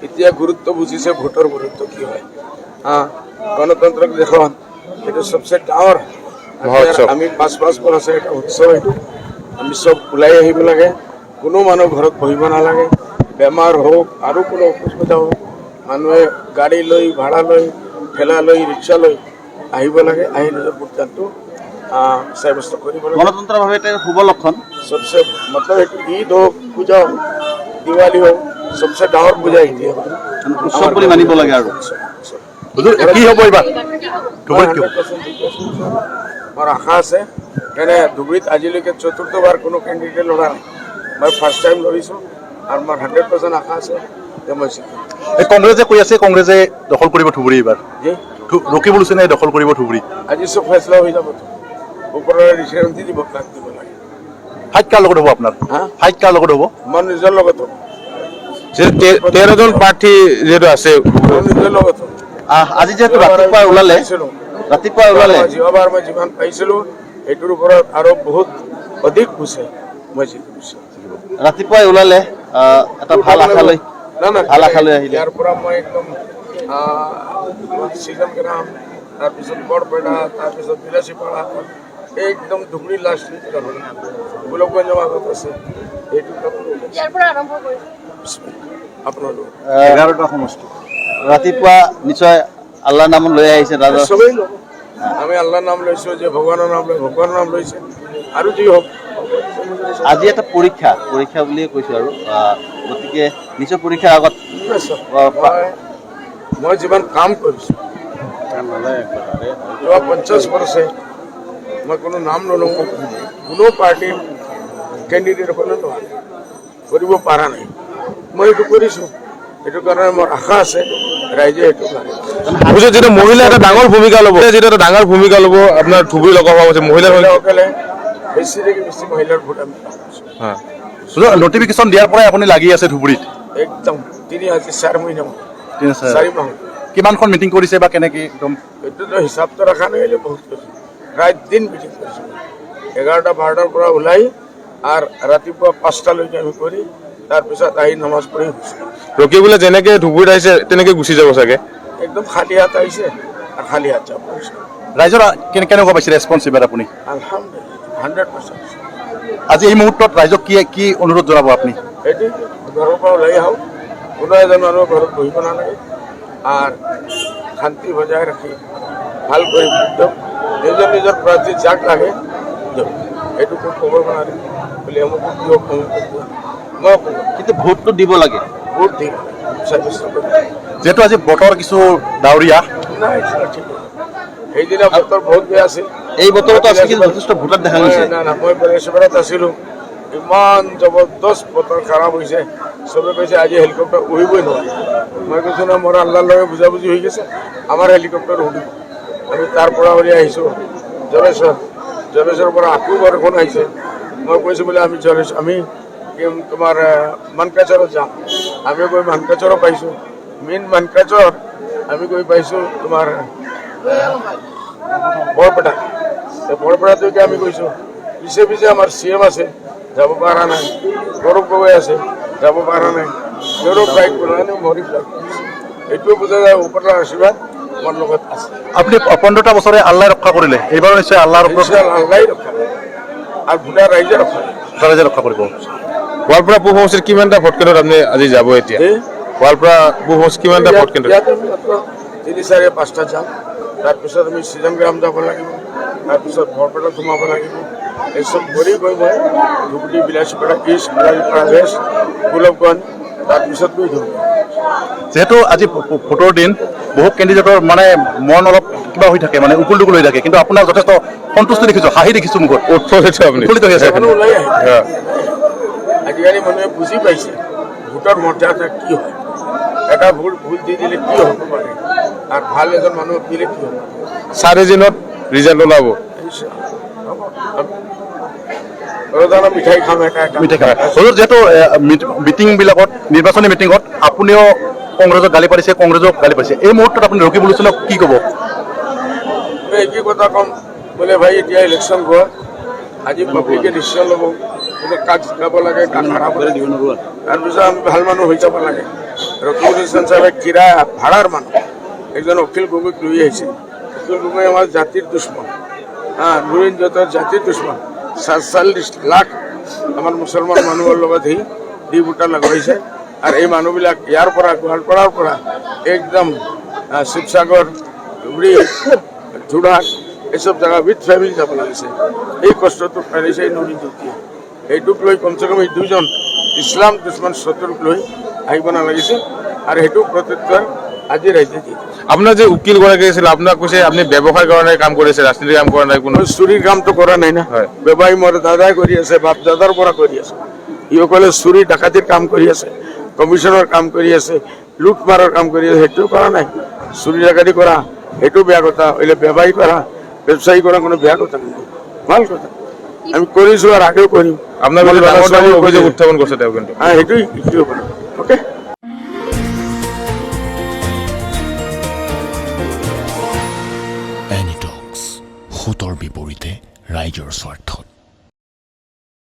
এতিয়া গুৰুত্ব বুজিছে ভোটৰ গুৰুত্ব কি হয়। গণতন্ত্ৰক দেখুন এইটো সবচে ডাঙৰ আমি 5 বছৰ এটা উৎসৱ। এইটো আমি চব ওলাই আহিব লাগে। কোনো মানুহ ঘৰত বহিব নালাগে। বেমাৰ হোক আৰু কোনো অসুবিধা হোক মানুহে গাড়ী লৈ ভাড়া লৈ ঠেলা লৈ ৰিক্সা লৈ আহিব লাগে। আহি নিজৰ ভোটদানটো সাব্যস্ত কৰিব লাগে। গণতন্ত্ৰভাৱে এটা শুভ লক্ষণ। सबसे मतलब ईद हो पूजा हो दिवाली हो सबसे डाঙৰ পূজা এতিয়া উৎসৱ বুলি মানিব লাগে আৰু কি হ'ব এইবাৰ মোৰ আশা আছে। এনে ধুবুৰীত আজিলৈকে চতুৰ্থবাৰ কোনো কেণ্ডিডেট লৰা নাই। মই ফাৰ্ষ্ট টাইম লৰিছোঁ আৰু মোৰ 100% আশা আছে যে মই জিকিম। এই কংগ্ৰেছে কৈ আছে কংগ্ৰেছে দখল কৰিব ধুবুৰী এইবাৰ ৰকিবুল হুছেইনে দখল কৰিব ধুবুৰী। আজি চব ফেচলা হৈ যাব। ওপৰৰ ডিচিশ্যন দিব কাক দিব লাগে। হাইট কাৰ লগত হ'ব আপোনাৰ হাইট কাৰ লগত হ'ব? মই নিজৰ লগত হ'ব। 13জন প্ৰাৰ্থী যিহেতু আছে মই নিজৰ লগত হ'ব। আজি যিহেতু ৰাতিপুৱা ওলালে যোৱাবাৰ মই যিমান পাইছিলোঁ সেইটোৰ ওপৰত আৰু বহুত অধিক হৈছে মই জিকিছোঁ। ৰাতিপুৱাই ওলালে এটা ভাল আশা লৈ আহিলে। ইয়াৰ পৰা মই একদম চিজন গ্ৰাম তাৰপিছত বৰপেটা তাৰপিছত বিলাসীপাৰা একদম ধুবুৰী লাষ্ট গোলকগঞ্জৰ মাজত আছে। এইটো আপোনালোক 11টা সমষ্টি ৰাতিপুৱা নিশ্চয় আল্লাহৰ নাম লৈ আহিছে দাদা। চবেই লওক। আমি আল্লাহৰ নাম লৈছোঁ যে ভগৱানৰ নাম লৈ ভগৱানৰ নাম লৈছে আৰু যি হওক। আজি এটা পৰীক্ষা বুলিয়ে কৈছোঁ আৰু গতিকে নিশ্চয় পৰীক্ষাৰ আগত মই যিমান কাম কৰিছোঁ 50 বছৰে মই কোনো নাম নলওঁ। কোনো পাৰ্টিৰ কেণ্ডিডেট কোনো নোৱাৰে কৰিব পৰা নাই। মই এইটো কৰিছোঁ। এইটো কাৰণে মোৰ আশা আছে ৰাইজে এইটো পাৰে। যিটো মহিলা এটা ডাঙৰ ভূমিকা ল'ব আপোনাৰ ধুবুৰী লোকসভা হৈছে মহিলাসকলে বেছিলৈকে বেছি মহিলাৰ ভোট আমি নটিফিকেশ্যন দিয়াৰ পৰাই আপুনি লাগি আছে ধুবুৰীত একদম 4 মহিনা 4 মাহ কিমানখন মিটিং কৰিছে বা কেনেকে একদম এইটোতো হিচাপটো ৰখা নাই। বহুত ৰাত দিন মিটিং কৰিছোঁ। 11-12টাৰ পৰা ওলাই আৰু ৰাতিপুৱা 5টালৈকে আমি কৰি তাৰপিছত আহি নমাজ পঢ়ি ৰকিবুলে যেনেকে ধুবুৰীত আহিছে তেনেকে গুচি যাব চাগে। একদম খালী হাত আহিছে আৰু খালী হাত যাব। ৰাইজৰ কেনেকুৱা পাইছে ৰেছপন্স এইবাৰ আপুনি? আলহামদুলিল্লাহ 100%। আজি এই মুহূৰ্তত ৰাইজক কি অনুৰোধ জনাব আপুনি? এইটো ঘৰৰ পৰা ওলাই আহক। কোনো এজন মানুহ ঘৰত বহিব নালাগে আৰু শান্তি বজাই ৰাখি ভাল কৰি নিজৰ নিজৰ প্ৰাৰ্থী যাক লাগে এইটো ক'ব নোৱাৰিম বুলি মই কিন্তু ভোটটো দিব লাগে। ভোট দিম সাব্যস্ত কৰিম। যিহেতু আজি বতৰ কিছু ডাৱৰীয়া নাই ঠিক সেইদিনা বতৰ বহুত বেয়া আছিল। এই বতৰতো আছে কিন্তু যথেষ্ট ভোটত দেখা গৈছে। না মই বেলেশ্বৰত আছিলোঁ। ইমান জবৰদস্ত বতৰ খাৰাপ হৈছে। চবে কৈছে আজি হেলিকপ্টাৰ উৰিবই নোৱাৰে। মই কৈছোঁ না মোৰ আল্লাহৰ লগে বুজাবুজি হৈ গৈছে আমাৰ হেলিকপ্টাৰ উৰিব। আমি তাৰ পৰা উৰি আহিছোঁ জলেশ্বৰ পৰা আকৌ বৰষুণ আহিছে। মই কৈছোঁ বোলে আমি তোমাৰ মানকাচৰত যাম। আমি গৈ মানকাচৰো পাইছোঁ। মেইন মানকাচৰ আমি গৈ পাইছোঁ তোমাৰ বৰপেটালৈকে আমি গৈছোঁ। পিছে আমাৰ CM আছে যাব পৰা নাই। গৌৰৱ গগৈ আছে যাব পৰা নাই। গৌৰৱ ফ্লাইট বনাই মৰি ফ্লাইট এইটোও বুজা যায় ওপৰৰ আশীৰ্বাদ আমাৰ লগত আছে। আপুনি 15টা বছৰে আল্লাহ ৰক্ষা কৰিলে এইবাৰ নিশ্চয় আল্লাহৰ আল্লাহ ৰক্ষা আৰু ভোটাৰ ৰাইজে ৰক্ষা কৰিব। গোৱালপাৰা পূব সমষ্টিৰ কিমানটা ভোট কেন্দ্ৰত আপুনি আজি যাব? এতিয়া গোৱালপাৰা পূব সমষ্টি কিমানটা ভোট কেন্দ্ৰ? 3-4-5টা যাম। তাৰপিছত আমি চিজনগ্ৰাম যাব লাগিব। তাৰপিছত বৰপেটাত সোমাব লাগিব। এইসব কৰি গৈ মই ধুবুৰী বিলাসীপাৰা ইষ্ট ৱেষ্ট গোলকগঞ্জ তাৰপিছত গৈ ধুবুৰী। যিহেতু আজি ভোটৰ দিন বহু কেণ্ডিডেটৰ মানে মন অলপ কিবা হৈ থাকে মানে উকুল টুকুল হৈ থাকে কিন্তু আপোনাৰ যথেষ্ট সন্তুষ্টি দেখিছোঁ হাঁহি দেখিছোঁ মুখত উৎফুল্লিত হৈ আছে। আজিকালি মানুহে বুজি পাইছে ভোটৰ মৰ্যাদা কি হয়। এটা ভুল দি দিলে কি হ'ব পাৰে আৰু ভাল এজন মানুহক দিলে কি হ'ব। 4 দিনত ৰিজাল্ট ওলাব। মিঠাই খাম যিহেতু মিটিংবিলাকত নিৰ্বাচনী মিটিঙত আপুনিও কংগ্ৰেছক গালি পাৰিছে কংগ্ৰেছক গালি পাৰিছে এই মুহূৰ্তত আপুনি ৰকিবুল হুছেইনক কি ক'ব? কি কথা ক'ম বোলে ভাই এতিয়া ইলেকশ্যন গ'ল। আজি পাব্লিকে ডিচিশ্যন ল'ব বোলে কাক জিকাব লাগে কাক হাৰাব লাগে। তাৰপিছত আমি ভাল মানুহ হৈ যাব লাগে। রকিবুল ইসলাম সাহেবের কিরায়া ভাড়ার মানুষ একজন অখিল গগৈক লৈ আহিছে। অখিল গগৈ আমার জাতির দুশ্মন, হ্যাঁ নুরিন জোতার জাতির দুশ্মন। 47 লাখ আমার মুসলমান মানুহৰ লগত দি বুটা লগাইছে। আৰ এই মানুহবিলাক ইয়াৰ পৰা গোৱালপাৰাৰ পৰা একদম শিৱসাগৰ ধুবুৰী যোৰহাট এইসব জায়গা উইথ ফ্যামিলি যাব লাগিছে। এই কষ্টটো পাৰিছে এই নুৰিন জ্যোতিয়ে। এইটোক লৈ কমচে কম এই দুজন ইছলাম দুশ্মন শত্ৰুক লৈ আহিব নালাগিছিল আৰু সেইটো প্ৰত্যুত্তৰ আজি ৰাইজে দিয়ে। আপোনাৰ যে উকিল গৰাকী আছিল আপোনাক কৈছে আপুনি ব্যৱসায়ৰ কাৰণে কাম কৰিছে, ৰাজনীতিৰ কাম কৰা নাই কোনো? মই চুৰিৰ কামটো কৰা নাই না। হয়। ব্যৱসায়ী মোৰ দাদাই কৰি আছে, বাপ দাদাৰ পৰা কৰি আছে। ইসকলে চুৰি ডাকাতিৰ কাম কৰি আছে, কমিশনৰ কাম কৰি আছে, লুট মাৰৰ কাম কৰি আছে। সেইটো কৰা নাই। চুৰি ডাকাতি কৰা সেইটো বেয়া কথা, হইলে ব্যৱসায়ী কৰা ব্যৱসায়ী কৰা কোনো বেয়া কথা নহয়, ভাল কথা। আমি কৰিছো আৰু আগেও কৰিম। আপোনাৰ বিৰুদ্ধে ডাঙৰ ডাঙৰ অভিযোগ উত্থাপন কৰিছে তেওঁ কিন্তু। হ্যাঁ সেইটোই শিকিব পাৰোঁ। ওকে। এনিটক্স, সোঁতৰ বিপৰীতে ৰাইজৰ স্বাৰ্থত।